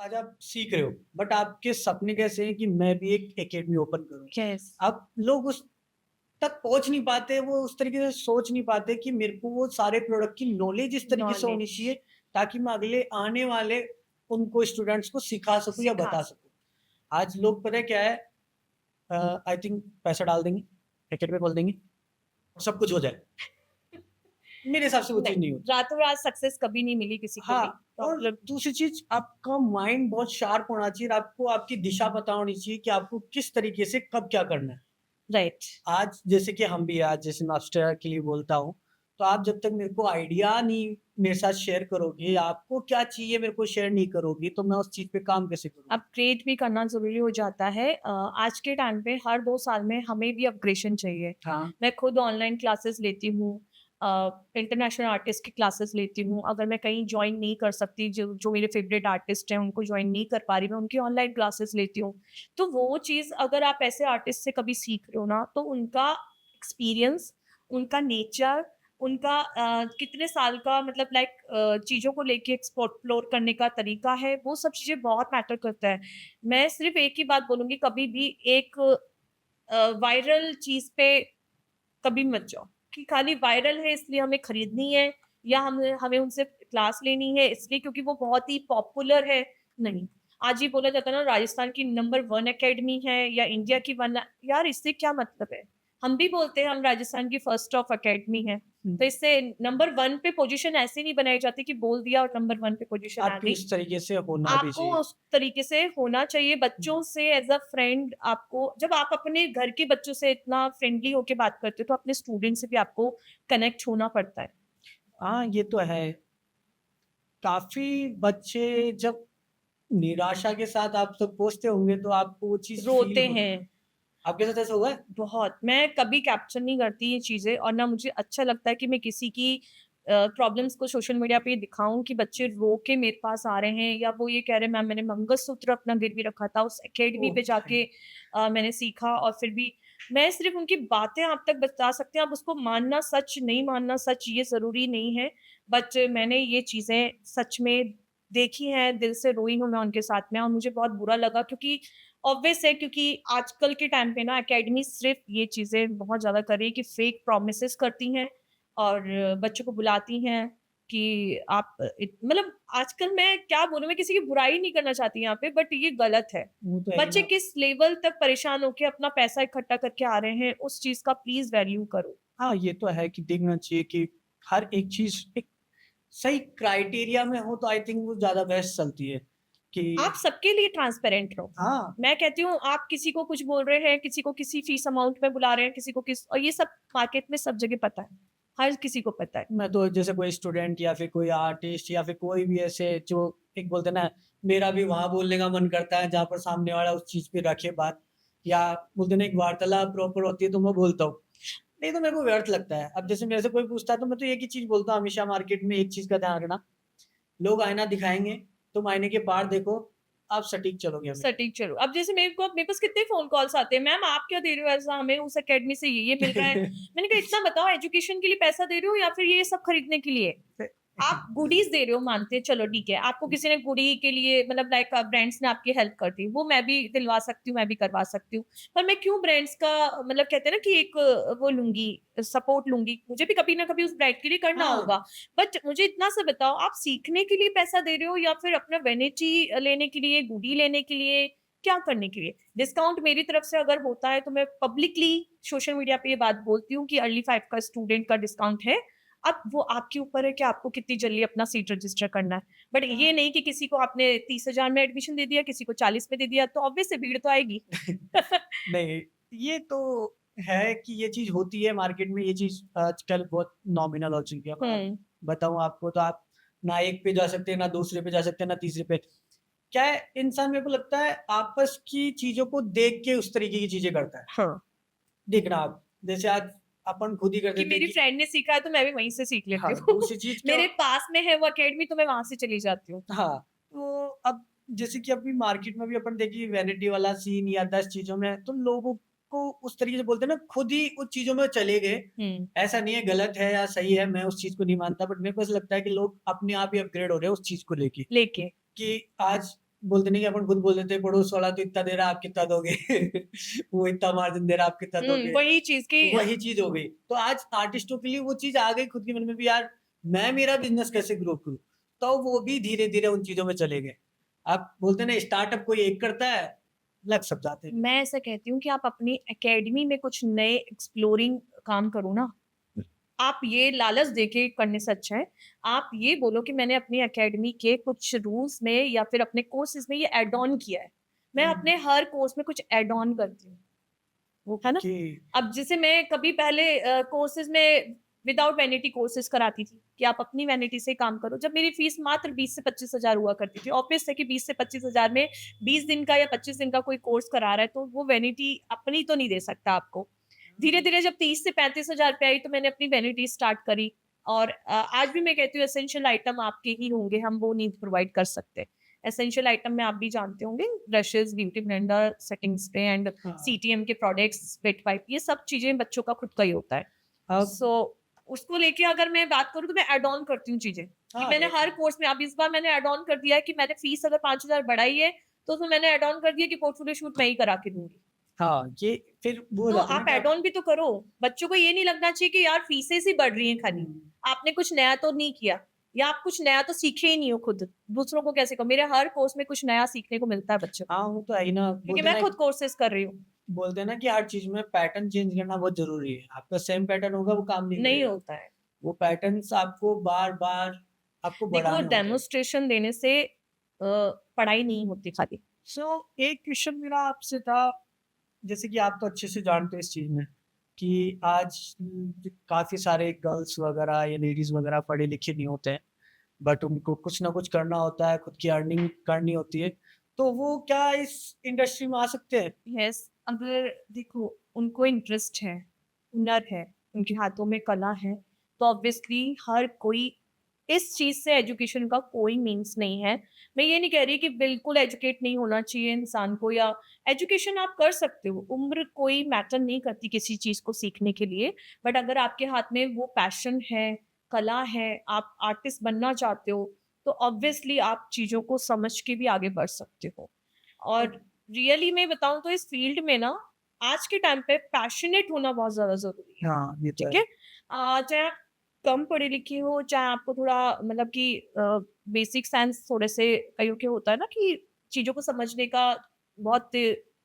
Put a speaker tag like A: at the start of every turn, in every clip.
A: आज आप सीख रहे हो, बट आपके सपने कैसे हैं कि मैं भी एक एकेडमी ओपन करूँ।
B: यस,
A: अब लोग उस तक पहुँच नहीं पाते, वो उस तरीके से सोच नहीं पाते कि मेरे को वो सारे प्रोडक्ट की नॉलेज इस तरीके से होनी
B: नॉलेज
A: चाहिए, ताकि मैं अगले आने वाले उनको स्टूडेंट्स को सिखा सकूँ या
B: सिखा
A: बता
B: सकते।
A: सकूँ। आज लोग पता है क्या है, आई थिंक पैसा डाल देंगे, एकेडमी खोल देंगे, सब कुछ हो जाए। मेरे हिसाब से वो चीज़
B: नहीं,
A: नहीं होती।
B: रातों-रात सक्सेस कभी नहीं मिली किसी को
A: हाँ,
B: भी।
A: और
B: प्रॉब्लम
A: दूसरी चीज़, आपका माइंड बहुत शार्प होना चाहिए और आपको आपकी दिशा पता होनी चाहिए कि आपको किस तरीके से कब क्या करना है।
B: राइट,
A: आज जैसे कि हम भी आज जैसे मैं ऑस्ट्रेलिया के लिए बोलता हूँ, तो आप जब तक मेरे को आइडिया नहीं मेरे साथ शेयर करोगे, आपको क्या चाहिए मेरे को शेयर नहीं करोगी, तो मैं उस चीज़ पे काम कैसे करूँगा?
B: अपग्रेड भी करना ज़रूरी हो जाता है। आज के टाइम पे हर 2 साल में हमें भी अपग्रेडेशन चाहिए।
A: हाँ,
B: मैं खुद ऑनलाइन क्लासेस लेती हूँ। अ, इंटरनेशनल आर्टिस्ट की क्लासेस लेती हूँ। अगर मैं कहीं जॉइन नहीं कर सकती, जो जो मेरे फेवरेट आर्टिस्ट हैं, उनको जॉइन नहीं कर पा रही, मैं उनकी ऑनलाइन क्लासेस लेती हूँ। तो वो चीज़ अगर आप ऐसे आर्टिस्ट से कभी सीख रहे हो ना, तो उनका एक्सपीरियंस, उनका नेचर, उनका कितने साल का मतलब चीज़ों को लेके एक्सप्लोर करने का तरीका है, वो सब चीज़ें बहुत मैटर करता है। मैं सिर्फ़ एक ही बात बोलूँगी, कभी भी एक वायरल चीज़ पे कभी मत जाओ कि खाली वायरल है इसलिए हमें खरीदनी है या हमें हमें उनसे क्लास लेनी है इसलिए क्योंकि वो बहुत ही पॉपुलर है, नहीं। आज ये बोला जाता है ना, राजस्थान की नंबर 1 अकेडमी है या इंडिया की 1, यार इससे क्या मतलब है? हम भी बोलते हैं हम राजस्थान की फर्स्ट ऑफ अकेडमी है।
A: हुँ,
B: तो इससे नंबर 1 पे पोज़ीशन ऐसे नहीं बनाई जाती कि बोल दिया और नंबर 1 पे पोज़ीशन आ
A: आपकी
B: गई।
A: उस तरीके से होना भी
B: आपको
A: चाहिए।
B: उस तरीके से होना चाहिए,
A: हुँ,
B: बच्चों से एज़ अ फ्रेंड आपको जब आप अपने घर के बच्चों से इतना फ्रेंडली होके बात करते हो, तो अपने स्टूडेंट से भी आपको कनेक्ट होना पड़ता है।
A: हाँ, ये तो है। काफ़ी बच्चे जब निराशा के साथ आप तक पहुँचते होंगे, तो आपको वो चीज़ फ़ील
B: रोते
A: होगी।
B: हैं
A: आपके साथ ऐसा हुआ है?
B: बहुत, मैं कभी कैप्चर नहीं करती ये चीज़ें और ना मुझे अच्छा लगता है कि मैं किसी की प्रॉब्लम्स को सोशल मीडिया पे दिखाऊँ कि बच्चे रो के मेरे पास आ रहे हैं या वो ये कह रहे हैं मैम मैंने मंगलसूत्र अपना गिरवी रखा था, उस अकेडमी
A: ओह
B: पे
A: भाई!
B: जाके मैंने सीखा और फिर भी मैं सिर्फ़ उनकी बातें आप तक बता सकती हूँ, आप उसको मानना सच, नहीं मानना सच ये ज़रूरी नहीं है। बट मैंने ये चीज़ें सच में देखी हैं, दिल से रोई हूँ मैं उनके साथ में और मुझे बहुत बुरा लगा क्योंकि ऑब्वियस है क्योंकि आजकल के टाइम पे ना अकेडमी सिर्फ़ ये चीज़ें बहुत ज़्यादा कर रही है कि फेक प्रॉमिसेस करती हैं और बच्चों को बुलाती हैं कि आप मतलब आजकल मैं क्या बोलूँ, मैं किसी की बुराई नहीं करना चाहती यहाँ पे बट ये गलत है।
A: वो तो है ही
B: बच्चे
A: ना।
B: किस लेवल तक परेशान होके अपना पैसा इकट्ठा करके आ रहे हैं, उस चीज़ का प्लीज़ वैल्यू करो।
A: हाँ, ये तो है कि देखना चाहिए कि हर एक चीज़ एक सही क्राइटेरिया में हो, तो आई थिंक वो ज़्यादा बेस्ट चलती है
B: आप
A: कि
B: सबके लिए ट्रांसपेरेंट रहो।
A: हाँ,
B: मैं कहती हूँ आप किसी को कुछ बोल रहे हैं, किसी को किसी फीस अमाउंट में बुला रहे हैं, किसी को किस और ये सब मार्केट में सब जगह पता है। हर किसी को पता है।
A: मैं तो जैसे कोई स्टूडेंट या फिर कोई आर्टिस्ट या फिर कोई भी ऐसे जो एक बोलते हैं ना, मेरा भी वहाँ बोलने का मन करता है जहाँ पर सामने वाला उस चीज़ पे रखे बात, या बोलते हैं ना एक वार्तालाप प्रॉपर होती है, तो मैं बोलता हूँ। नहीं तो मेरे को व्यर्थ लगता है। अब जैसे मेरे से कोई पूछता है तो मैं तो एक ही चीज़ बोलता हूँ हमेशा, मार्केट में एक चीज़ का ध्यान रखना, लोग आईना दिखाएँगे, तुम आईने के पार देखो, आप सटीक चलोगे हमेशा।
B: सटीक चलो। अब जैसे मेरे पास कितने फ़ोन कॉल्स आते हैं, मैम आप क्या दे रहे हो ऐसा हमें उस अकेडमी से ये मिल रहा है। मैंने कहा इतना बताओ एजुकेशन के लिए पैसा दे रहे हो या फिर ये सब खरीदने के लिए? आप गुडीज़ दे रहे हो मानते हैं चलो ठीक है। आपको किसी ने गुडी के लिए मतलब ब्रांड्स ने आपकी हेल्प कर दी, वो मैं भी दिलवा सकती हूँ, मैं भी करवा सकती हूँ। पर मैं क्यों ब्रांड्स का मतलब कहते हैं ना कि एक वो लूँगी, सपोर्ट लूँगी। मुझे भी कभी ना कभी उस ब्रांड के लिए करना
A: हाँ,
B: होगा। बट मुझे इतना सा बताओ आप सीखने के लिए पैसा दे रहे हो या फिर अपना वैनिटी लेने के लिए, गुडी लेने के लिए, क्या करने के लिए? डिस्काउंट मेरी तरफ से अगर होता है तो मैं पब्लिकली सोशल मीडिया पे ये बात बोलती हूँ कि अर्ली 5 का स्टूडेंट का डिस्काउंट है। अब वो आपके ऊपर है कि आपको कितनी जल्दी अपना सीट रजिस्टर करना है। बट
A: हाँ।
B: ये नहीं कि किसी को आपने 30,000 में एडमिशन दे दिया, किसी को 40 में दे दिया, तो ऑब्वियस है भीड़ तो आएगी।
A: नहीं, ये तो है कि ये चीज़ होती है मार्केट में, ये चीज़ आजकल बहुत नॉमिनल हो चुकी है। मैं
B: हुँ।
A: बताऊँ आपको तो आप ना एक पे जा सकते हैं, ना दूसरे पे जा सकते हैं, ना तीसरे पे। क्या है, इंसान मेरे को लगता है आपस की चीज़ों को देख के उस तरीके की चीज़ें करता है।
B: हाँ।
A: देखना आप, जैसे आज अपन खुद ही कर
B: कि
A: देते हैं
B: मेरी
A: कि
B: फ्रेंड ने सीखा है तो मैं भी वहीं से सीख लेती
A: हाँ,
B: हूँ।
A: दूसरी चीज़ क्या
B: मेरे पास में है वो अकेडमी तो मैं वहाँ से चली जाती हूँ।
A: हाँ, तो अब जैसे कि अभी मार्केट में भी अपन देखिए वैनिटी वाला सीन या 10 चीज़ों में, तो लोगों को उस तरीके से बोलते हैं ना, खुद ही उस चीज़ों में चले गए।
B: हुँ।
A: ऐसा नहीं है गलत है या सही है, मैं उस चीज़ को नहीं मानता, बट मेरे को ऐसा लगता है कि लोग अपने आप ही अपग्रेड हो रहे हैं उस चीज़ को लेके।
B: लेके।
A: कि आज बोलते नहीं कि अपन खुद बोल देते हैं पड़ोस वाला तो इतना दे रहा है आप कितना दोगे? वो इतना मार्जिन दे रहा है आप कितना दोगे?
B: वही चीज़ की
A: वही चीज़ हो गई। तो आज आर्टिस्टों के लिए वो चीज़ आ गई खुद के मन में भी यार मैं मेरा बिज़नेस कैसे ग्रो करूँ? तो वो भी धीरे-धीरे उन चीज़ों में चले गए। आप बोलते हैं ना स्टार्टअप कोई एक करता है, लग सब जाते हैं।
B: मैं ऐसा कहती हूँ कि आप अपनी एकेडमी में कुछ नए एक्सप्लोरिंग काम करो ना। आप ये लालच देके करने से अच्छा है, आप ये बोलो कि मैंने अपनी एकेडमी के कुछ रूल्स में या फिर अपने कोर्सेज़ में ये ऐड ऑन किया है। मैं
A: हुँ,
B: अपने हर कोर्स में कुछ ऐड ऑन करती हूँ, है ना?
A: ओके।
B: अब जैसे मैं कभी पहले कोर्सेज़ में विदाउट वैनिटी कोर्सेज़ कराती थी, कि आप अपनी वैनिटी से काम करो। जब मेरी फीस मात्र 20 से 25,000 हुआ करती थी, ऑब्वियस है कि 20 से 25,000 में 20 दिन का या 25 दिन का कोई कोर्स करा रहा है, तो वो वैनिटी अपनी तो नहीं दे सकता आपको। धीरे-धीरे जब 30 से 35,000 पे आई, तो मैंने अपनी वैनिटी स्टार्ट करी और आज भी मैं कहती हूँ एसेंशियल आइटम आपके ही होंगे, हम वो नहीं प्रोवाइड कर सकते। एसेंशियल आइटम में आप भी जानते होंगे, brushes, beauty blender, setting spray and
A: हाँ,
B: सीटीएम के प्रोडक्ट्स, वेट वाइप, ये सब चीज़ें बच्चों का खुद का ही होता है।
A: अब
B: सो उसको लेके अगर मैं बात करूँ तो मैं ऐड ऑन करती हूँ चीज़ें, कि
A: हाँ,
B: मैंने
A: ये
B: हर कोर्स में अब इस बार मैंने ऐड ऑन कर दिया है कि मैंने फीस अगर 5,000 बढ़ाई है, तो उसमें मैंने ऐड ऑन कर दिया कि पोर्टफोलियो शूट मैं ही करा के दूँगी।
A: हाँ, ये फिर वो हो
B: तो
A: जाता है ना
B: आप
A: कि
B: ऐड
A: आप
B: ऑन भी तो करो। बच्चों को ये नहीं लगना चाहिए कि यार फीसें ही बढ़ रही हैं खाली।
A: हुँ,
B: आपने कुछ नया तो नहीं किया या आप कुछ नया तो सीखे ही नहीं हो खुद। दूसरों को कैसे कहो? मेरे हर कोर्स में कुछ नया सीखने को मिलता है बच्चों को,
A: हाँ, वो तो है ही ना।
B: क्योंकि मैं खुद कोर्सेज़ कर रही हूँ।
A: बोलते हैं ना कि हर चीज़ में पैटर्न चेंज करना बहुत ज़रूरी है। आपका सेम पैटर्न होगा वो काम नहीं
B: नहीं
A: करेगा।
B: होता है।
A: वो पैटर्न्स आपको बार-बार आपको
B: देखो
A: बढ़ाने होते हैं।
B: डेमोन्स्ट्रेशन देने से पढ़ाई नहीं होती खाली।
A: सो एक क्वेश्चन मेरा आपसे था, जैसे कि आप तो अच्छे से जानते हो इस चीज़ में, कि आज काफ़ी सारे गर्ल्स वगैरह या लेडीज़ वगैरह पढ़े-लिखे नहीं होते हैं, बट उनको कुछ ना कुछ करना होता है, खुद की अर्निंग करनी होती है, तो वो क्या इस इंडस्ट्री में आ सकते हैं?
B: यस, अगर देखो उनको इंटरेस्ट है, हुनर है, उनके हाथों में कला है, तो ऑब्वियसली हर कोई इस चीज़ से एजुकेशन का कोई मीन्स नहीं है। मैं ये नहीं कह रही कि बिल्कुल एजुकेट नहीं होना चाहिए इंसान को या एजुकेशन आप कर सकते हो, उम्र कोई मैटर नहीं करती किसी चीज़ को सीखने के लिए। बट अगर आपके हाथ में वो पैशन है, कला है, आप आर्टिस्ट बनना चाहते हो, तो ऑब्वियसली आप चीज़ों को समझ के भी आगे बढ़ सकते हो। और रियली मैं बताऊँ तो इस फ़ील्ड में ना आज के टाइम पे पैशनेट होना बहुत ज़्यादा ज़रूरी है,
A: हाँ, ये तो
B: ठीक
A: है।
B: है? चाहे आप कम पढ़े-लिखे हो, चाहे आपको थोड़ा मतलब कि बेसिक साइंस थोड़े से कईयों के होता है ना कि चीज़ों को समझने का बहुत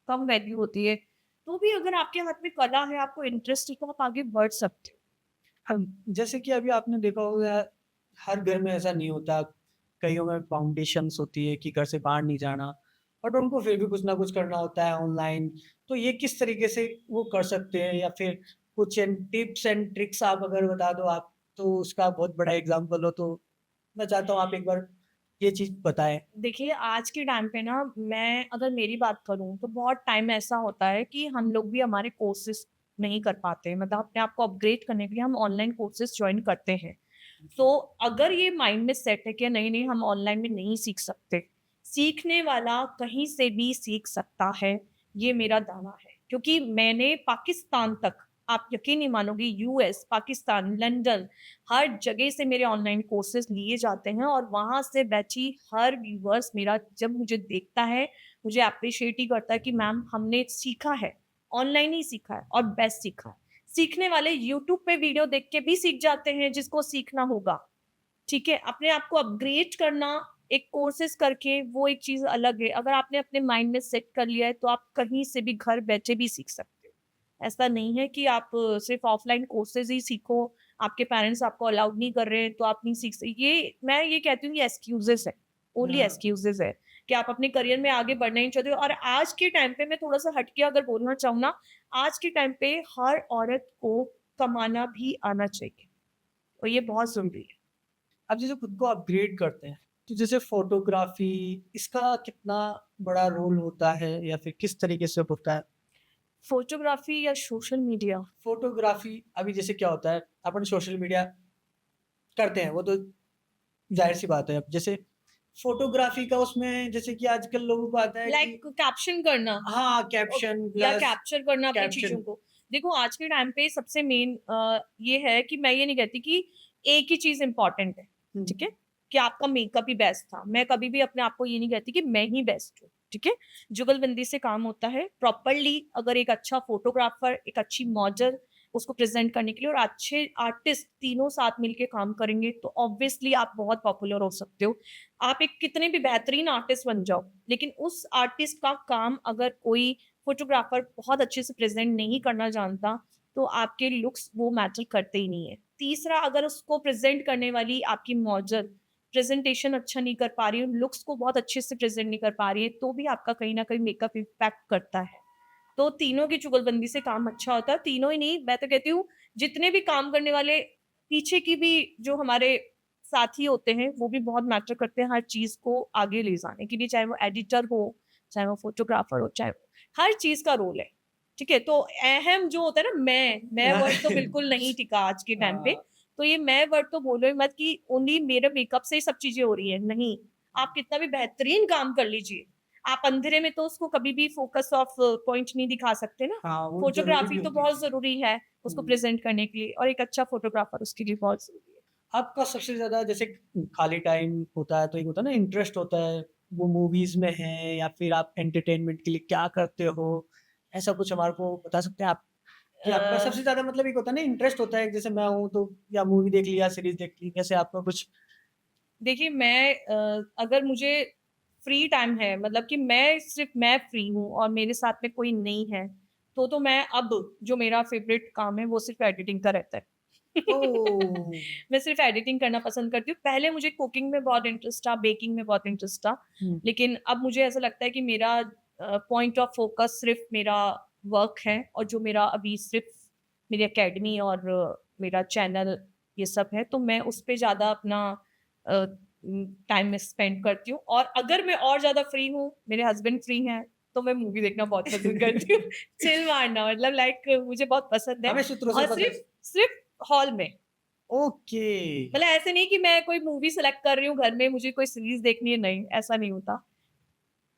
B: कम वैल्यू होती है। तो भी अगर आपके हाथ में कला है, आपको इंटरेस्ट है तो आप आगे बढ़ सकते हो।
A: जैसे कि अभी आपने देखा होगा हर घर में ऐसा नहीं होता, कईयों में फाउंडेशंस होती है कि घर से बाहर नहीं जाना, बट उनको फिर भी कुछ ना कुछ करना होता है ऑनलाइन। तो ये किस तरीके से वो कर सकते हैं या फिर कुछ टिप्स एंड ट्रिक्स आप अगर बता दो आप, तो उसका बहुत बड़ा एग्ज़ाम्पल हो तो मैं चाहता हूँ आप एक बार ये चीज़ बताएँ?
B: देखिए, आज के टाइम पे ना मैं अगर मेरी बात करूँ तो बहुत टाइम ऐसा होता है कि हम लोग भी हमारे कोर्सेज़ नहीं कर पाते। मतलब अपने आप को अपग्रेड करने के लिए हम ऑनलाइन कोर्सेज़ जॉइन करते हैं। तो अगर ये माइंड में सेट है कि नहीं-नहीं हम ऑनलाइन में नहीं सीख सकते, सीखने वाला कहीं से भी सीख सकता है, ये मेरा दावा है। क्योंकि मैंने पाकिस्तान तक, आप यकीन नहीं मानोगे, यूएस, पाकिस्तान, लंदन, हर जगह से मेरे ऑनलाइन कोर्सेज़ लिए जाते हैं और वहाँ से बैठी हर व्यूअर्स मेरा जब मुझे देखता है, मुझे एप्रिशिएट ही करता है कि मैम हमने सीखा है, ऑनलाइन ही सीखा है और बेस्ट सीखा है। सीखने वाले यूट्यूब पे वीडियो देख के भी सीख जाते हैं जिसको सीखना होगा, ठीक है? अपने आप को अपग्रेड करना एक कोर्सेज़ करके वो एक चीज़ अलग है। अगर आपने अपने माइंड में सेट कर लिया है तो आप कहीं से भी घर बैठे भी सीख सकते हो। ऐसा नहीं है कि आप सिर्फ़ ऑफ़लाइन कोर्सेज़ ही सीखो, आपके पेरेंट्स आपको अलाउड नहीं कर रहे हैं तो आप नहीं सीख स ये मैं ये कहती हूँ ये एक्सक्यूज़ेज़ है, ओनली
A: हाँ।
B: एक्सक्यूज़ेज़ है कि आप अपने करियर में आगे बढ़ना ही नहीं चाहते हो। और आज के टाइम पे मैं थोड़ा-सा हट के अगर बोलना चाहूँ ना, आज के टाइम पे हर औरत को कमाना भी आना चाहिए और ये बहुत ज़रूरी है।
A: आप जैसे खुद को अपग्रेड करते हैं, तो जैसे फ़ोटोग्राफ़ी इसका कितना बड़ा रोल होता है या फिर किस तरीके से होता है?
B: फ़ोटोग्राफ़ी या सोशल मीडिया?
A: फ़ोटोग्राफ़ी अभी जैसे क्या होता है, अपन सोशल मीडिया करते हैं, वो तो ज़ाहिर-सी बात है। अब जैसे फ़ोटोग्राफ़ी का उसमें जैसे कि आजकल लोगों को आता है कि
B: लाइक कैप्शन करना
A: हाँ,
B: और
A: कैप्शन
B: या
A: प्लस
B: कैप्चर करना अपनी चीज़ों
A: कैप्शन
B: को। देखो आज के टाइम पे सबसे मेन ये है कि मैं ये नहीं कहती कि एक ही चीज़ इम्पोर्टेंट है,
A: हुँ,
B: ठीक है? कि आपका मेकअप ही बेस्ट था। मैं कभी भी अपने आप को ये नहीं कहती कि मैं ही बेस्ट हूँ, ठीक है? जुगलबंदी से काम होता है, प्रॉपर्ली अगर एक अच्छा फ़ोटोग्राफ़र, एक अच्छी मॉडल उसको प्रेज़ेंट करने के लिए और अच्छे आर्टिस्ट तीनों साथ मिलके काम करेंगे, तो ऑब्वियसली आप बहुत पॉपुलर हो सकते हो। आप एक कितने भी बेहतरीन आर्टिस्ट बन जाओ, लेकिन उस आर्टिस्ट का काम अगर कोई फ़ोटोग्राफ़र बहुत अच्छे से प्रेज़ेंट नहीं करना जानता, तो आपके लुक्स वो मैटर करते ही नहीं है। तीसरा, अगर उसको प्रेज़ेंट करने वाली आपकी मॉडल प्रेज़ेंटेशन अच्छा नहीं कर पा रही है, लुक्स को बहुत अच्छे से प्रेज़ेंट नहीं कर पा रही है, तो भी आपका कहीं न कहीं मेकअप इम्पैक्ट करता है। तो तीनों की जुगलबंदी से काम अच्छा होता है। तीनों ही नहीं, मैं तो कहती हूँ जितने भी काम करने वाले पीछे की भी जो हमारे साथी होते हैं, वो भी बहुत मैटर करते हैं हर चीज़ को आगे ले जाने के लिए, चाहे वो एडिटर हो, चाहे वो फ़ोटोग्राफ़र हो, चाहे हर चीज़ का रोल है। ठीक है? तो अहम जो होता है ना मैं वर्ड तो बिल्कुल नहीं टिका आज के टाइम पे।
A: हाँ,
B: तो ये मैं वर्ड तो बोलो ही मत कि ओनली मेरे मेकअप से ही सब चीज़ें हो रही हैं, नहीं। आप कितना भी बेहतरीन काम कर लीजिए, आप अंधेरे में तो उसको कभी भी फ़ोकस ऑफ पॉइंट नहीं दिखा सकते ना।
A: हाँ, वो ज़रूरी भी
B: फ़ोटोग्राफ़ी तो
A: होती है।
B: बहुत ज़रूरी है, उसको
A: हुँ।
B: प्रेज़ेंट करने के लिए और एक अच्छा फ़ोटोग्राफ़र उसके लिए बहुत ज़रूरी है।
A: आपका सबसे ज़्यादा जैसे खाली टाइम होता है, तो एक होता है ना इंटरेस्ट होता है, वो मूवीज़ में है या फिर आप एंटरटेनमेंट के लिए क्या करते हो? ऐसा कुछ हमारे को बता सकते हैं आप? कि आपका
B: अ,
A: सबसे ज़्यादा मतलब एक होता है ना इंटरेस्ट होता है, जैसे मैं हूँ तो या मूवी देख ली या सीरीज़ देख ली, कैसे आपका कुछ
B: देखिए मैं अगर मुझे फ्री टाइम है मतलब कि मैं फ्री हूँ और मेरे साथ में कोई नहीं है, तो मैं अब जो मेरा फ़ेवरेट काम है वो सिर्फ़ एडिटिंग का रहता है।
A: ओह!
B: मैं सिर्फ़ एडिटिंग करना पसंद करती हूँ। पहले मुझे कुकिंग में बहुत इंटरेस्ट था, बेकिंग में बहुत इंटरेस्ट था,
A: हुँ,
B: लेकिन अब मुझे ऐसा लगता है कि मेरा पॉइंट ऑफ फ़ोकस सिर्फ़ मेरा वर्क है और जो मेरा अभी सिर्फ़ मेरी अकेडमी और मेरा चैनल ये सब है, तो मैं उस पे ज़्यादा अपना अ, टाइम में स्पेंड करती हूँ और अगर मैं और ज़्यादा फ्री हूँ, मेरे हस्बैंड फ्री हैं, तो मैं मूवी देखना बहुत पसंद करती हूँ। चिल मारना मतलब लाइक मुझे बहुत पसंद है
A: हमें सूत्रों से
B: और
A: पता
B: सिर्फ़ सिर्फ़ हॉल में।
A: ओके।
B: मतलब ऐसे नहीं कि मैं कोई मूवी सेलेक्ट कर रही हूँ घर में, मुझे कोई सीरीज़ देखनी है, नहीं, ऐसा नहीं होता।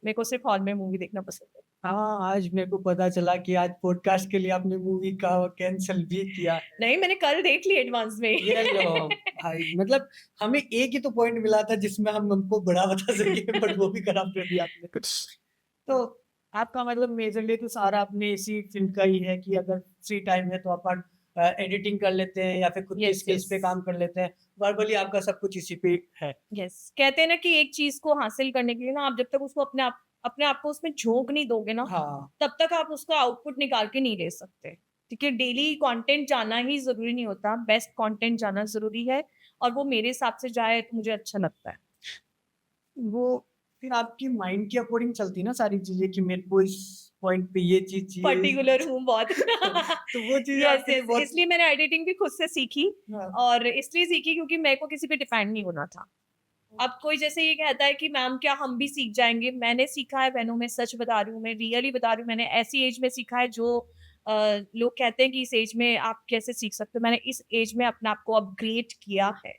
B: मेरे को सिर्फ़ हॉल में मूवी देखना पसंद है।
A: हाँ, आज मेरे को पता चला कि आज पॉडकास्ट के लिए आपने मूवी का कैंसल भी किया है।
B: नहीं, मैंने कल देख ली एडवांस में।
A: ये लो भाई मतलब हमें एक ही तो पॉइंट मिला था जिसमें हम हमको बड़ा बता सके बट वो भी खराब कर दिया आपने। तो आपका मतलब मेजरली तो सारा अपने इसी फील्ड का ही है कि अगर फ्री टाइम है तो अपन एडिटिंग कर लेते हैं या फिर खुद की
B: यस,
A: स्किल्स
B: यस।
A: पे काम कर लेते हैं। वर्बली आपका सब कुछ इसी पे है।
B: यस कहते हैं ना कि एक चीज को हासिल करने के लिए ना आप जब तक उसको अपने आप को उसमें झोंक नहीं दोगे ना
A: हाँ,
B: तब तक आप उसका आउटपुट निकाल के नहीं ले सकते ठीक है डेली कंटेंट जाना ही जरूरी नहीं होता बेस्ट कंटेंट जाना जरूरी है और वो मेरे हिसाब से जाए तो मुझे अच्छा लगता है
A: वो फिर आपकी माइंड के अकॉर्डिंग चलती है ना सारी चीज़ें कि मेरे को इस पॉइंट पे ये चीज़ चाहिए।
B: पर्टिकुलर हूँ बहुत
A: तो वो चीज़
B: यस
A: आपके लिए
B: यस
A: बहुत
B: इसलिए मैंने एडिटिंग भी खुद से सीखी
A: हाँ,
B: और इसलिए सीखी क्योंकि मेरे को किसी पे डिपेंड नहीं होना था अब कोई जैसे ये कहता है कि मैम क्या हम भी सीख जाएँगे? मैंने सीखा है बहनों मैं सच बता रही हूँ, मैं रियली बता रही हूँ, मैंने ऐसी एज में सीखा है जो लोग कहते हैं कि इस एज में आप कैसे सीख सकते हो? मैंने इस एज में अपने आप को अपग्रेड किया है।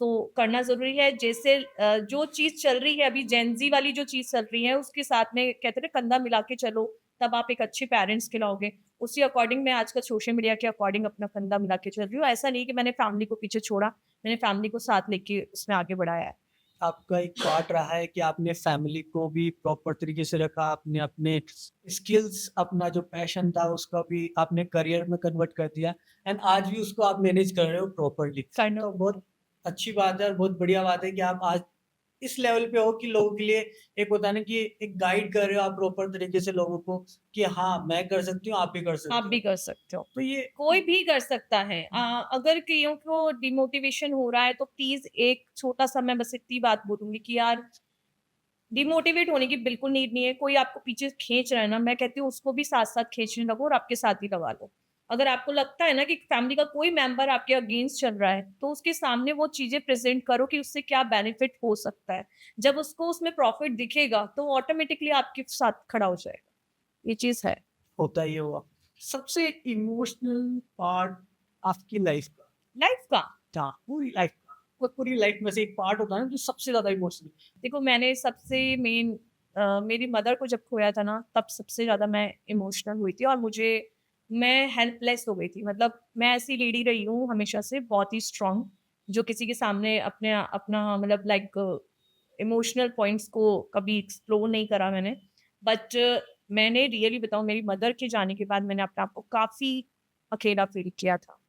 B: सो करना ज़रूरी है जैसे जो चीज़ चल रही है अभी जेन ज़ी वाली जो चीज़ चल रही है उसके साथ में कहते हैं ना कंधा मिला के चलो, तब आप एक अच्छे पेरेंट्स कहलाओगे। उसी अकॉर्डिंग मैं आजकल सोशल मीडिया के अकॉर्डिंग अपना कंधा मिला के चल रही हूँ। ऐसा नहीं कि मैंने फैमिली को पीछे छोड़ा, मैंने फैमिली को साथ लेके उसमें आगे बढ़ाया है।
A: आपका एक पार्ट रहा है कि आपने फैमिली को भी प्रॉपर तरीके से रखा, आपने अपने स्किल्स, अपना जो पैशन था उसका भी आपने करियर में कन्वर्ट कर दिया एंड आज भी उसको आप मैनेज कर रहे हो प्रॉपरली।
B: काइंड
A: तो
B: ऑफ
A: बहुत अच्छी बात है और बहुत बढ़िया बात है कि आप आज इस लेवल पे हो कि लोगों के लिए एक होता है ना कि एक गाइड कर रहे हो आप प्रॉपर तरीके से लोगों को कि हाँ, मैं कर सकती हूँ, आप भी कर
B: आप
A: सकते
B: भी
A: हो।
B: कर सकते हो।
A: तो ये
B: कोई भी कर सकता है। अगर कइयों को डिमोटिवेशन हो रहा है तो प्लीज़ एक छोटा-सा मैं बस इतनी बात बोलूँगी कि यार डिमोटिवेट होने की बिल्कुल नीड नहीं है। कोई आपको पीछे खींच रहा है ना, मैं कहती हूँ उसको भी साथ-साथ खींचने लगो और आपके साथ ही लगा लो। अगर आपको लगता है ना कि फैमिली का कोई मेंबर आपके अगेंस्ट चल रहा है, तो उसके सामने वो चीज़ें प्रेज़ेंट करो कि उससे क्या बेनिफिट हो सकता है। जब उसको उसमें प्रॉफ़िट दिखेगा, तो ऑटोमैटिकली आपके साथ खड़ा हो जाएगा। ये चीज़ है।
A: होता ही होगा। सबसे इमोशनल पार्ट आपकी लाइफ का
B: लाइफ़ का
A: था, पूरी लाइफ का। कोई पूरी लाइफ में से एक पार्ट होता है ना जो सबसे ज़्यादा इमोशनल
B: देखो मैंने सबसे मेन मेरी मदर को जब खोया था ना तब सबसे ज़्यादा मैं इमोशनल हुई थी और मैं हेल्पलेस हो गई थी मतलब मैं ऐसी लेडी रही हूँ हमेशा से बहुत ही स्ट्रांग जो किसी के सामने अपने अपना मतलब लाइक इमोशनल पॉइंट्स को कभी एक्सप्लोर नहीं करा मैंने। बट मैंने रियली बताऊँ, मेरी मदर के जाने के बाद मैंने अपने आप को काफ़ी अकेला फ़ील किया था।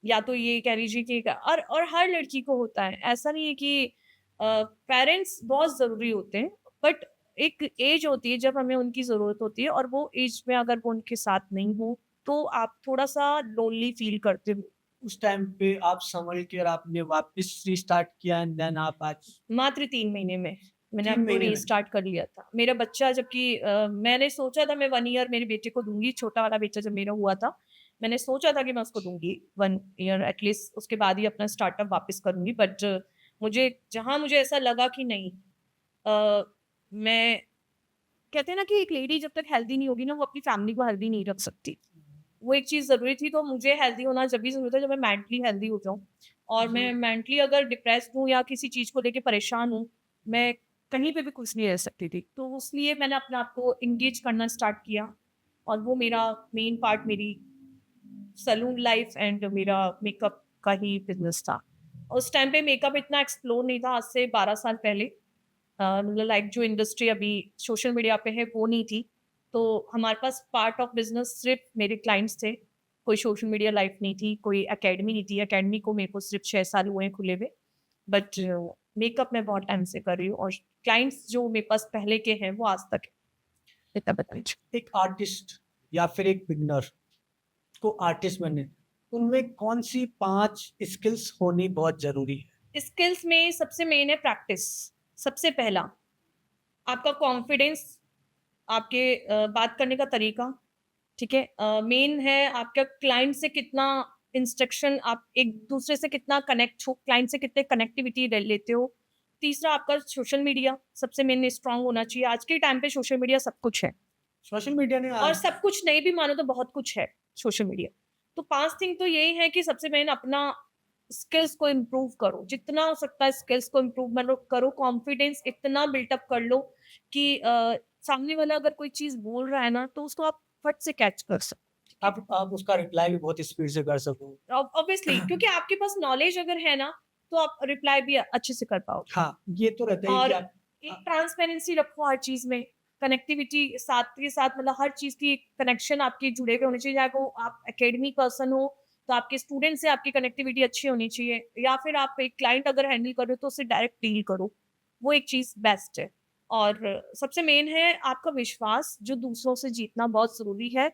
B: या तो ये कह लीजिए कि और हर लड़की को होता है। ऐसा नहीं है कि पेरेंट्स बहुत ज़रूरी होते हैं, बट एक एज होती है जब हमें उनकी ज़रूरत होती है, और वो एज में अगर वो उनके साथ नहीं हो, तो आप थोड़ा-सा लोनली फ़ील करते हो।
A: उस टाइम पे आप संभल के और आपने वापस रीस्टार्ट किया एंड देन आप आज
B: मात्र 3 महीने में मैंने
A: 3
B: आपको
A: महीने में
B: रीस्टार्ट कर लिया था। मेरा बच्चा जबकि मैंने सोचा था मैं 1 ईयर मेरे बेटे को दूँगी, छोटा वाला बेटा जब मेरा हुआ था, मैंने सोचा था कि मैं उसको दूँगी 1 ईयर एटलीस्ट, उसके बाद ही अपना स्टार्टअप वापस करूँगी। बट मुझे ऐसा लगा कि नहीं, मैं कहते हैं ना कि एक लेडी जब तक हेल्दी नहीं होगी ना, वो अपनी फैमिली को हेल्दी नहीं रख सकती। वो एक चीज़ ज़रूरी थी, तो मुझे हेल्दी होना जभी ज़रूरत है जब मैं मेंटली हेल्दी हो जाऊँ। और
A: जी।
B: मैं मेंटली अगर डिप्रेस्ड हूँ या किसी चीज़ को लेके परेशान हूँ, मैं कहीं पे भी खुश नहीं रह सकती थी। तो इसलिए मैंने अपने आप को एंगेज करना स्टार्ट किया, और वो मेरा मेन पार्ट मेरी सैलून लाइफ एंड मेरा मेकअप का ही बिज़नेस था। उस टाइम पे मेकअप इतना एक्सप्लोर नहीं था, आज से 12 साल पहले। मतलब लाइक जो इंडस्ट्री अभी सोशल मीडिया पे है वो नहीं थी। तो हमारे पास पार्ट ऑफ बिज़नेस सिर्फ़ मेरे क्लाइंट्स थे। कोई सोशल मीडिया लाइफ़ नहीं थी, कोई अकेडमी नहीं थी। अकेडमी को मेरे को सिर्फ़ 6 साल हुए हैं खुले हुए। बट मेकअप मैं बहुत टाइम से कर रही हूँ, और क्लाइंट्स जो मेरे पास पहले के हैं वो आज तक हैं। इतना बता दीजिए।
A: एक आर्टिस्ट या फिर एक बिगनर को आर्टिस्ट बनने, उनमें कौन-सी 5 स्किल्स होनी बहुत ज़रूरी है?
B: स्किल्स में सबसे मेन है प्रैक्टिस। सबसे पहला आपका कॉन्फिडेंस, आपके बात करने का तरीका, ठीक है? मेन है आपका क्लाइंट से कितना इंस्ट्रक्शन, आप एक-दूसरे से कितना कनेक्ट हो, क्लाइंट से कितने कनेक्टिविटी ले लेते हो। तीसरा आपका सोशल मीडिया सबसे मेन स्ट्रॉन्ग होना चाहिए। आज के टाइम पे सोशल मीडिया सब कुछ है,
A: सोशल मीडिया ने
B: और
A: आज
B: सब कुछ नहीं भी मानो तो बहुत कुछ है सोशल मीडिया। तो 5 थिंग तो यही है कि सबसे मेन अपना स्किल्स को इम्प्रूव करो। जितना हो सकता है स्किल्स को इम्प्रूव मतलब करो, कॉन्फिडेंस इतना बिल्टअप कर लो कि सामने वाला अगर कोई चीज़ बोल रहा है ना, तो उसको आप फट से कैच कर सको। ठीक है?
A: आप उसका रिप्लाई भी बहुत स्पीड से कर सको।
B: ऑब्वियसली क्योंकि आपके पास नॉलेज अगर है ना, तो आप रिप्लाई भी अच्छे से कर पाओगे।
A: हाँ, ये तो रहता है कि
B: और
A: आप
B: एक ट्रांसपेरेंसी रखो हर चीज़ में, कनेक्टिविटी साथ के साथ, मतलब हर चीज़ की कनेक्शन आपकी जुड़े हुए होने चाहिए, चाहे वो आप एकेडमिक पर्सन हो, तो आपके स्टूडेंट से आपकी कनेक्टिविटी अच्छी होनी चाहिए, या फिर आप एक क्लाइंट अगर हैंडल कर रहे हो तो उससे डायरेक्ट डील करो, वो एक चीज़ बेस्ट है। और सबसे मेन है आपका विश्वास, जो दूसरों से जीतना बहुत ज़रूरी है,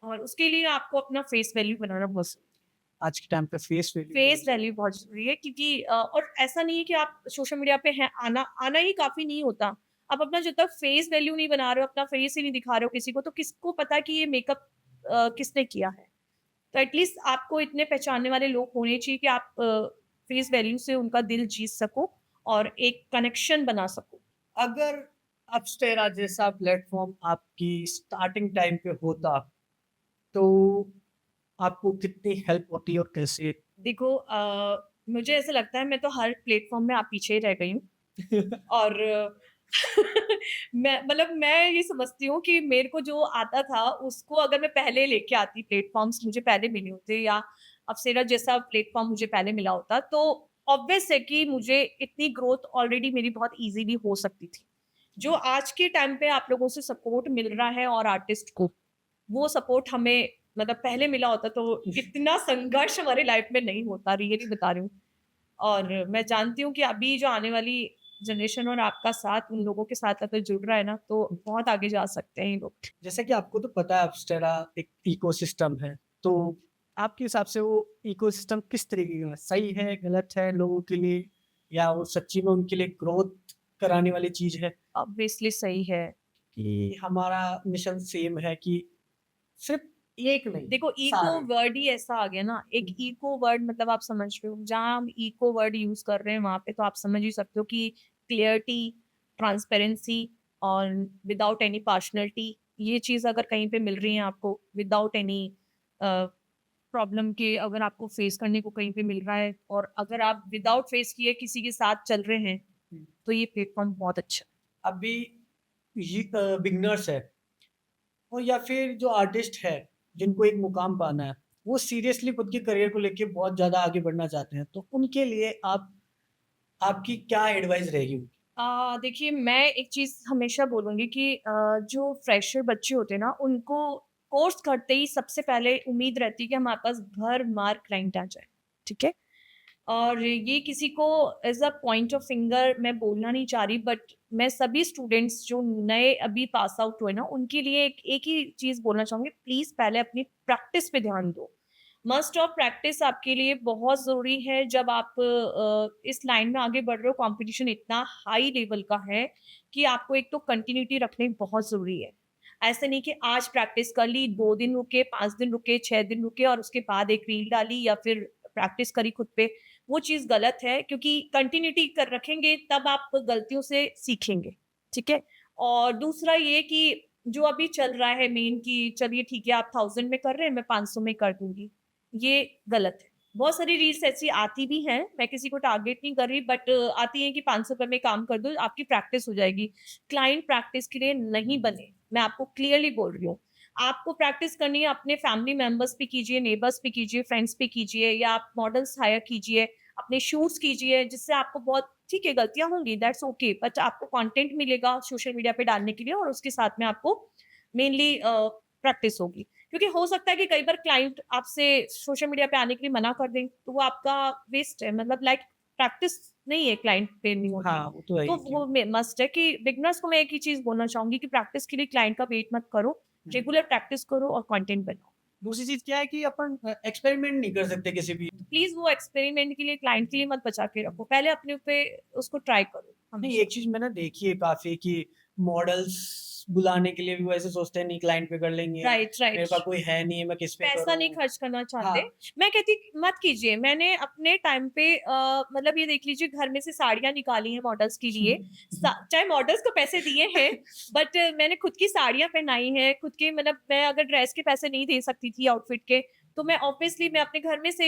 B: और उसके लिए आपको अपना फेस वैल्यू बनाना बहुत ज़रूरी है।
A: आज के टाइम पे फेस वैल्यू बहुत
B: फेस
A: ज़रूरी
B: वैल्यू बहुत ज़रूरी है, क्योंकि और ऐसा नहीं है कि आप सोशल मीडिया पे हैं, आना आना ही काफ़ी नहीं होता। आप अपना जब तक फेस वैल्यू नहीं बना रहे हो, अपना फेस ही नहीं दिखा रहे हो किसी को, तो किसको पता कि ये मेकअप किसने किया है? तो एटलीस्ट आपको इतने पहचानने वाले लोग होने चाहिए कि आप फेस वैल्यू से उनका दिल जीत सको और एक कनेक्शन बना सको।
A: अगर अपस्टेरा जैसा प्लेटफ़ॉर्म आपकी स्टार्टिंग टाइम पे होता, तो आपको कितनी हेल्प होती और कैसे?
B: देखो मुझे ऐसा लगता है मैं तो हर प्लेटफ़ॉर्म में आप पीछे ही रह गई हूँ। और मैं ये समझती हूँ कि मेरे को जो आता था उसको अगर मैं पहले लेके आती, प्लेटफ़ॉर्म्स मुझे पहले मिले होते, या अप्सरा जैसा प्लेटफ़ॉर्म मुझे पहले मिला होता, तो ऑब्वियस है कि मुझे इतनी ग्रोथ ऑलरेडी मेरी बहुत ईज़िली हो सकती थी। जो आज के टाइम पे आप लोगों से सपोर्ट मिल रहा है और आर्टिस्ट को, वो सपोर्ट हमें मतलब पहले मिला होता तो इतना संघर्ष हमारी लाइफ़ में नहीं होता, रियली बता रही हूँ। और मैं जानती हूँ कि अभी जो आने वाली जनरेशन और आपका साथ उन लोगों के साथ अगर जुड़ रहा है ना, तो बहुत आगे जा सकते हैं ये लोग।
A: जैसा कि आपको तो पता है अपस्टेरा एक इकोसिस्टम है, तो आपके हिसाब से वो इकोसिस्टम किस तरीके का है? सही है, गलत है लोगों के लिए या वो सच्ची में उनके लिए ग्रोथ कराने वाली चीज़ है?
B: ऑब्वियसली सही है।
A: कि हमारा मिशन सेम है कि सिर्फ़ एक नहीं,
B: देखो इको
A: सारे।
B: वर्ड ही ऐसा आ गया ना, एक इको वर्ड मतलब आप समझ रहे हो, जहाँ हम इको वर्ड यूज़ कर रहे हैं वहाँ पे तो आप समझ ही सकते हो कि क्लियरिटी, ट्रांसपेरेंसी और विदाउट एनी पार्शनैलिटी, ये चीज़ अगर कहीं पे मिल रही है आपको विदाउट एनी प्रॉब्लम के, अगर आपको फेस करने को कहीं पे मिल रहा है, और अगर आप विदाउट फेस किए किसी के साथ चल रहे हैं,
A: हुँ,
B: तो ये प्लेटफ़ॉर्म बहुत अच्छा है।
A: अभी ये बिगिनर्स है और या फिर जो आर्टिस्ट है, जिनको एक मुकाम पाना है, वो सीरियसली खुद के करियर को लेके बहुत ज़्यादा आगे बढ़ना चाहते हैं, तो उनके लिए आपकी क्या एडवाइस रहेगी उनकी?
B: देखिए मैं एक चीज़ हमेशा बोलूँगी कि जो फ्रेशर बच्चे होते हैं ना, उनको कोर्स करते ही सबसे पहले उम्मीद रहती है कि हमारे पास भरमार क्लाइंट आ जाए, ठीक है? और ये किसी को as a point of finger मैं बोलना नहीं चाह रही, बट मैं सभी स्टूडेंट्स जो नए अभी पास आउट हुए ना, उनके लिए एक एक ही चीज़ बोलना चाहूँगी, प्लीज़ पहले अपनी प्रैक्टिस पे ध्यान दो। मस्ट ऑफ प्रैक्टिस आपके लिए बहुत ज़रूरी है जब आप इस लाइन में आगे बढ़ रहे हो, कॉम्पिटिशन इतना हाई लेवल का है कि आपको एक तो कंटिन्यूटी रखनी बहुत ज़रूरी है। ऐसा नहीं कि आज प्रैक्टिस कर ली, 2 दिन रुके, 5 दिन रुके, 6 दिन रुके और उसके बाद एक रील डाली या फिर प्रैक्टिस करी खुद पे, वो चीज़ गलत है क्योंकि कंटिन्यूटी कर रखेंगे तब आप गलतियों से सीखेंगे, ठीक है? और दूसरा ये कि जो अभी चल रहा है मेन कि चलिए ठीक है आप 1000 में कर रहे हैं, मैं 500 में कर दूँगी, ये गलत है। बहुत सारी रील्स ऐसी आती भी हैं, मैं किसी को टारगेट नहीं कर रही, बट आती हैं कि 500 रुपए में काम कर दो, आपकी प्रैक्टिस हो जाएगी। क्लाइंट प्रैक्टिस के लिए नहीं बने, मैं आपको क्लियरली बोल रही हूँ। आपको प्रैक्टिस करनी है अपने फैमिली मेंबर्स पे कीजिए, नेबर्स पे कीजिए, फ्रेंड्स पे कीजिए या आप मॉडल्स हायर कीजिए, अपने शूट्स कीजिए जिससे आपको बहुत ठीक है गलतियाँ होंगी दैट्स ओके, बट आपको कंटेंट मिलेगा सोशल मीडिया पे डालने के लिए और उसके साथ में आपको मेनली प्रैक्टिस होगी। क्योंकि हो सकता है कि कई बार क्लाइंट आपसे सोशल मीडिया पे आने के लिए मना कर दें, तो वो आपका वेस्ट है, मतलब लाइक प्रैक्टिस नहीं है क्लाइंट पे नहीं होती।
A: हाँ, वो तो है
B: तो
A: ही कि
B: वो मस्ट है कि बिगिनर्स को मैं एक ही चीज़ बोलना चाहूँगी कि प्रैक्टिस के लिए क्लाइंट का वेट मत करो,
A: हुँ।
B: रेगुलर प्रैक्टिस करो और कंटेंट बनाओ।
A: दूसरी चीज़ क्या है कि अपन एक्सपेरिमेंट नहीं कर सकते किसी भी
B: प्लीज़ वो एक्सपेरिमेंट के लिए क्लाइंट के लिए मत बचा के रखो, पहले अपने पे उसको ट्राई करो
A: नहीं,
B: हमेशा।
A: एक चीज़ मैंने देखी है काफ़ी कि मॉडल्स बुलाने के लिए भी वो ऐसे सोचते हैं नहीं क्लाइंट पे कर लेंगे,
B: राइट,
A: मेरे
B: राइट।
A: पास कोई है नहीं, मैं किस पे
B: पैसा नहीं
A: करूँ?
B: खर्च करना
A: हाँ,
B: चाहते। मैं कहती मत कीजिए। मैंने अपने टाइम पे मतलब ये देख लीजिए घर में से साड़ियाँ निकाली हैं मॉडल्स के लिए। चाहे मॉडल्स को पैसे दिए हैं, बट मैंने खुद की साड़ियाँ पहनाई हैं, खुद के मतलब मैं अगर ड्रेस के पैसे नहीं दे सकती थी आउटफिट के, तो मैं ऑब्वियसली मैं अपने घर में से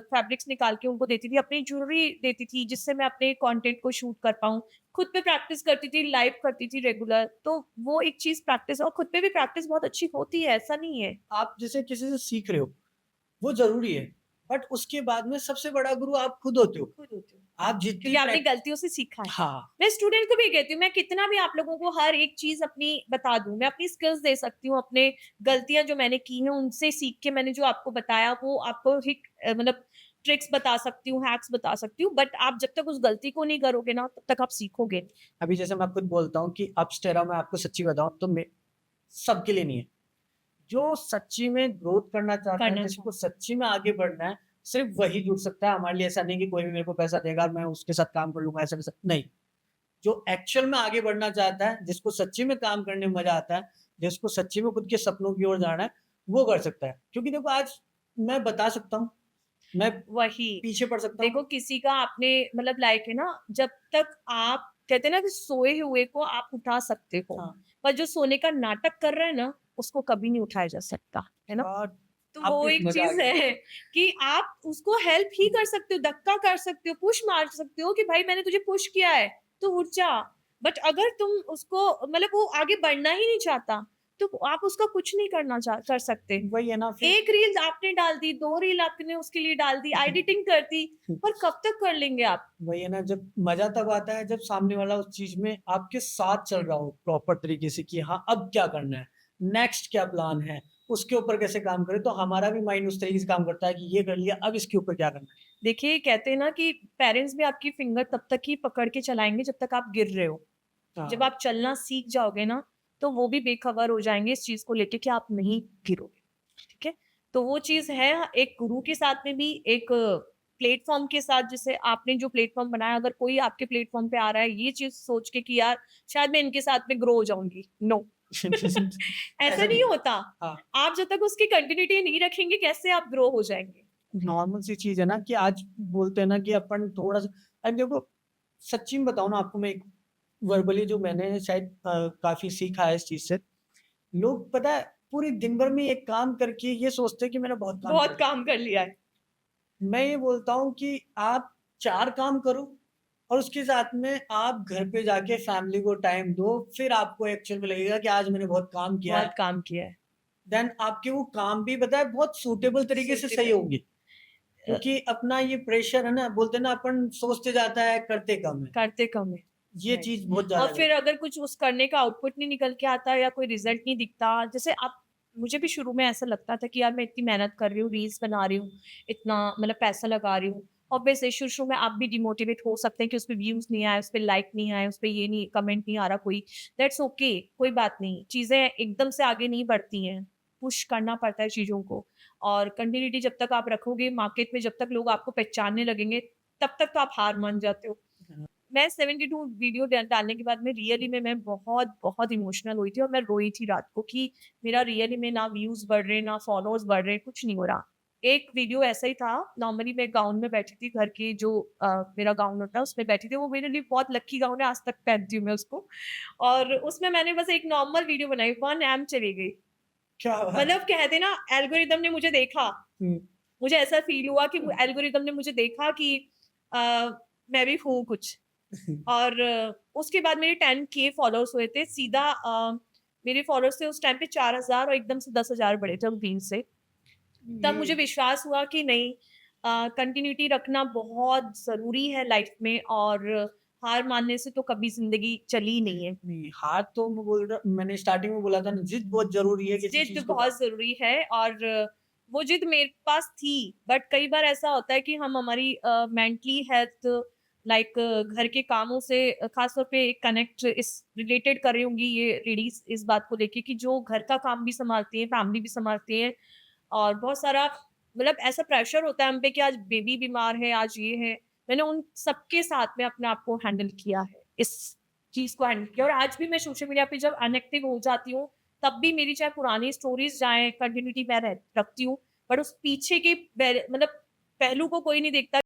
B: फैब्रिक्स निकाल के उनको देती थी, अपनी ज्वेलरी देती थी जिससे मैं अपने कंटेंट को शूट कर पाऊँ। खुद पे प्रैक्टिस करती थी, लाइव करती थी रेगुलर, तो वो एक चीज़ प्रैक्टिस और खुद पे भी प्रैक्टिस बहुत अच्छी होती है, ऐसा नहीं है।
A: आप जैसे किसी से सीख रहे हो, वो ज़रूरी है, बट उसके बाद में सबसे बड़ा गुरु आप खुद होते हो।
B: खुद होती हूँ।
A: आप जितनी
B: क्योंकि आपने
A: प्रैक
B: गलतियों से सीखा है।
A: हाँ,
B: मैं स्टूडेंट को भी कहती हूँ, मैं कितना भी आप लोगों को हर एक चीज़ अपनी बता दूँ, मैं अपनी स्किल्स दे सकती हूँ, अपने गलतियाँ जो मैंने की हैं, उनसे सीख के मैंने जो आपको बताया, वो आपको मतलब ट्रिक्स बता सकती हूँ, हैक्स बता सकती हूँ, बट आप जब तक उस गलती को नहीं करोगे ना, तब तक आप सीखोगे नहीं।
A: अभी जैसे मैं खुद बोलता हूँ कि अपस्टेरा मैं आपको सच्ची बताऊँ तो मैं सबके लिए नहीं है। जो सच्ची में ग्रोथ करना चाहता है,
B: करना
A: जिसको
B: चाहिए।
A: सच्ची में आगे बढ़ना है, सिर्फ़ वही जुड़ सकता है। हमारे लिए ऐसा नहीं कि कोई भी मेरे को पैसा देगा और मैं उसके साथ काम कर लूँगा, ऐसा-वैसा नहीं। जो एक्चुअल में आगे बढ़ना चाहता है, जिसको सच्ची में काम करने में मज़ा आता है, जिसको सच्ची में खुद के सपनों की ओर जाना है, वो कर सकता है। क्योंकि देखो आज मैं बता सकता हूँ, मैं
B: वही।
A: पीछे पड़ सकता हूँ।
B: देखो किसी का आपने मतलब लाइक है ना, जब तक आप कहते हैं ना कि सोए हुए को आप उठा सकते हो,
A: हाँ,
B: पर जो सोने का नाटक कर रहा है ना, उसको कभी नहीं उठाया जा सकता, है ना?
A: और
B: तो
A: अब
B: वो
A: भी
B: एक
A: मज़ा आ
B: चीज़
A: गया।
B: है कि आप उसको हेल्प ही कर सकते हो, धक्का कर सकते हो, पुश मार सकते हो कि भाई मैंने तुझे पुश किया है, तू उठ जा। बट अगर तुम उसको मतलब वो आगे बढ़ना ही नहीं चाहता, तो आप उसका कुछ नहीं कर सकते।
A: वही है ना फिर
B: 1 रील आपने डाल दी, 2 रील आपने उसके लिए डाल दी, एडिटिंग कर दी, पर कब तक कर लेंगे आप?
A: वही है ना जब मज़ा तब आता है जब सामने वाला उस चीज़ में आपके साथ चल रहा हो प्रॉपर तरीके से कि हाँ, अब क्या करना है? नेक्स्ट क्या प्लान है? उसके ऊपर कैसे काम करें? तो हमारा भी माइंड उस तरीके से काम करता है कि ये कर लिया, अब इसके ऊपर क्या करना है?
B: देखिए कहते हैं ना कि पेरेंट्स भी आपकी फिंगर तब तक ही पकड़ के चलाएँगे जब तक आप गिर रहे हो। जब
A: हाँ,
B: आप चलना सीख जाओगे ना, तो वो भी बेखबर हो जाएँगे इस चीज़ को लेके कि आप नहीं गिरोगे, ठीक है? तो वो चीज़ है एक गुरु के साथ में भी, एक प्लेटफ़ॉर्म के साथ जैसे आपने जो प्लेटफ़ॉर्म बनाया, अगर कोई आपके प्लेटफ़ॉर्म पे आ रहा है ये चीज़ सोच के कि यार शायद मैं इनके साथ में ग्रो हो जाऊँगी, नो ऐसा
A: ऐसा नहीं
B: नहीं
A: है।
B: होता।
A: हाँ,
B: आप जब तक उसकी कंटिन्यूटी नहीं रखेंगे, कैसे आप ग्रो हो जाएँगे?
A: नॉर्मल सी चीज़ है ना कि आज बोलते हैं ना कि अपन थोड़ा-सा अब देखो सच्ची में बताऊँ ना आपको मैं एक वर्बली जो मैंने शायद काफ़ी सीखा है इस चीज़ से। लोग पता है पूरे दिन भर में एक काम करके ये सोचते हैं कि मैंने बहुत काम कर
B: बहुत
A: लिया।
B: काम कर लिया है।
A: मैं ये बोलता हूँ कि आप 4 काम करो और उसके साथ में आप घर पे जाके फैमिली को टाइम दो, फिर आपको एक्चुअल में लगेगा कि आज मैंने बहुत काम किया है।
B: बहुत काम किया है।
A: देन आपके वो काम भी पता है बहुत सूटेबल तरीके से सही
B: Suitable.
A: होंगे। क्योंकि अपना ये प्रेशर है ना, बोलते हैं ना अपन सोचते जाता है, करते कम है।
B: करते कम है।
A: ये
B: Right.
A: चीज़ बहुत
B: और
A: ज़्यादा
B: फिर अगर कुछ उस करने का आउटपुट नहीं निकल के आता या कोई रिजल्ट नहीं दिखता, जैसे आप मुझे भी शुरू में ऐसा लगता था कि यार मैं इतनी मेहनत कर रही हूँ, रील्स बना रही हूँ, इतना मतलब पैसा लगा रही हूँ। ऑब्वियसली शुरू-शुरू में आप भी डिमोटिवेट हो सकते हैं कि उसपे व्यूज़ नहीं आए, उसपे लाइक नहीं आए, उसपे ये नहीं कमेंट नहीं आ रहा कोई। दैट्स ओके, कोई बात नहीं। चीज़ें एकदम से आगे नहीं बढ़ती हैं, पुश करना पड़ता है चीज़ों को और कंटिन्यूटी जब तक आप रखोगे मार्केट में, जब तक लोग आपको पहचानने लगेंगे, तब तक तो आप हार मान जाते हो।
A: हाँ।
B: मैं 72 वीडियो डालने के बाद में रियली में मैं बहुत इमोशनल हुई थी और मैं रोई थी रात को कि मेरा रियली में ना व्यूज़ बढ़ रहे, ना फॉलोअर्स बढ़ रहे, कुछ नहीं हो रहा। एक वीडियो ऐसा ही था, नॉर्मली मैं गाउन में बैठी थी, घर की जो मेरा गाउन होता है उसमें बैठी थी। वो मेरे लिए बहुत लकी गाउन है, आज तक पहनती हूँ मैं उसको और उसमें मैंने बस एक नॉर्मल वीडियो बनाई, 1 एम चली गई।
A: क्या बात है!
B: मतलब कहते हैं ना एल्गोरिदम ने मुझे देखा।
A: हुँ।
B: मुझे ऐसा फ़ील हुआ कि एल्गोरिदम ने मुझे देखा कि अ, मैं भी हूँ कुछ। और उसके बाद मेरे 10 के फॉलोअर्स हुए थे। सीधा मेरे फॉलोअर्स थे उस टाइम पे 4000 और एकदम से 10,000 बढ़े थे रील्स से। तब मुझे
A: ये
B: विश्वास हुआ कि नहीं, कंटिन्यूटी रखना बहुत ज़रूरी है लाइफ में और हार मानने से तो कभी ज़िंदगी चली ही नहीं है।
A: नहीं, हाथ तो मैं बोल रहा मैंने स्टार्टिंग में बोला था ना, ज़िद बहुत ज़रूरी है किसी
B: ज़िद
A: चीज़ को
B: बहुत ज़रूरी है और वो ज़िद मेरे पास थी, बट कई बार ऐसा होता है कि हम हमारी मेंटली हेल्थ लाइक घर के कामों से ख़ास तौर पे कनेक्ट इस रिलेटेड कर रही होंगी ये लेडीज़ इस बात को लेके कि जो घर का काम भी सँभालती हैं, फैमिली भी सँभालती हैं और बहुत सारा मतलब ऐसा प्रेशर होता है हम पे कि आज बेबी बीमार है, आज ये है। मैंने उन सबके साथ में अपने आप को हैंडल किया है, इस चीज़ को हैंडल किया और आज भी मैं सोशल मीडिया पे जब अनएक्टिव हो जाती हूँ, तब भी मेरी चाहे पुरानी स्टोरीज़ जाएँ, कंटिन्यूटी मैं रखती हूँ, बट उस पीछे के मतलब पहलू को कोई नहीं देखता